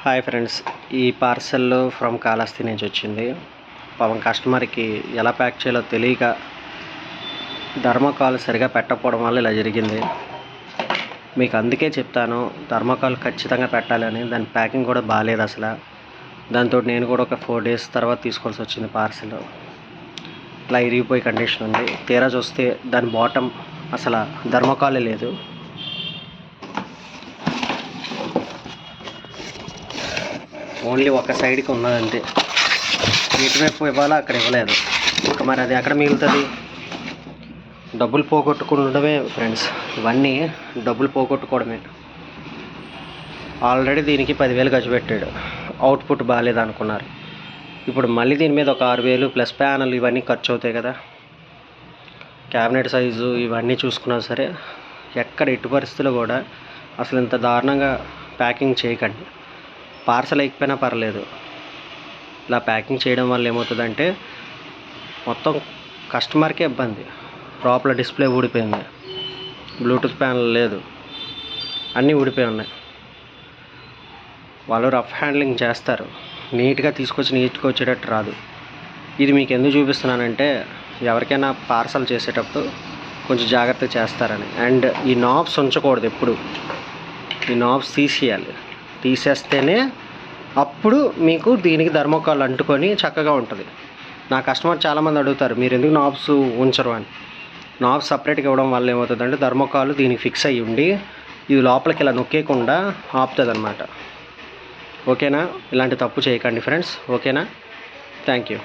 Hi friends, ఈ parcel from Kalahasti నుంచి వచ్చింది. పాపం కస్టమర్కి ఎలా ప్యాక్ చేయాలో తెలియక థర్మోకాల్ సరిగా పెట్టకపోవడం వల్ల ఇలా జరిగింది. మీకు అందుకే చెప్తాను, థర్మోకాల్ ఖచ్చితంగా పెట్టాలని. దాని ప్యాకింగ్ కూడా బాగాలేదు అసలు. దాంతో నేను కూడా ఒక 4 days తర్వాత తీసుకోవాల్సి వచ్చింది పార్సెల్. ఇలా ఇరిగిపోయి కండిషన్ ఉంది. తీరా చూస్తే దాని బాటమ్ అసలు థర్మోకాలే లేదు. ఓన్లీ ఒక సైడ్కి ఉన్నదంతే. ఎటువైపు ఇవ్వాలో అక్కడ ఇవ్వలేదు. ఇంకా మరి అది ఎక్కడ మిగులుతుంది? డబ్బులు పోగొట్టుకుండడమే ఫ్రెండ్స్, ఇవన్నీ డబ్బులు పోగొట్టుకోవడమే. ఆల్రెడీ దీనికి 10,000 ఖర్చు పెట్టాడు, అవుట్పుట్ బాగాలేదు అనుకున్నారు. ఇప్పుడు మళ్ళీ దీని మీద ఒక 6,000 ప్లస్ ప్యానల్ ఇవన్నీ ఖర్చు అవుతాయి కదా. క్యాబినెట్ సైజు ఇవన్నీ చూసుకున్నా సరే ఎక్కడ ఎటు పరిస్థితుల్లో కూడా అసలు ఇంత దారుణంగా ప్యాకింగ్ చేయకండి. పార్సల్ అయిపోయినా పర్లేదు, ఇలా ప్యాకింగ్ చేయడం వల్ల ఏమవుతుందంటే మొత్తం కస్టమర్కే ఇబ్బంది. లోపల డిస్ప్లే ఊడిపోయింది, బ్లూటూత్ ప్యానల్ లేదు, అన్నీ ఊడిపోయి ఉన్నాయి. వాళ్ళు రఫ్ హ్యాండ్లింగ్ చేస్తారు, నీట్గా తీసుకొచ్చి నీట్గా వచ్చేటట్టు రాదు. ఇది మీకు ఎందుకు చూపిస్తున్నానంటే ఎవరికైనా పార్సల్ చేసేటప్పుడు కొంచెం జాగ్రత్త చేస్తారని. అండ్ ఈ నాబ్స్ ఉంచకూడదు ఎప్పుడు, ఈ నాబ్స్ తీసేయాలి. తీసేస్తేనే అప్పుడు మీకు దీనికి థర్మోకాల్ అంటుకొని చక్కగా ఉంటుంది. నా కస్టమర్ చాలామంది అడుగుతారు, మీరు ఎందుకు నాబ్స్ ఉంచరు అని. నాబ్స్ సపరేట్గా ఇవ్వడం వల్ల ఏమవుతుందంటే థర్మోకాల్ దీనికి ఫిక్స్ అయ్యి ఉండి ఇది లోపలికి ఇలా నొక్కేయకుండా ఆపుతుంది అన్నమాట. ఓకేనా? ఇలాంటి తప్పు చేయకండి ఫ్రెండ్స్. ఓకేనా? Thank you.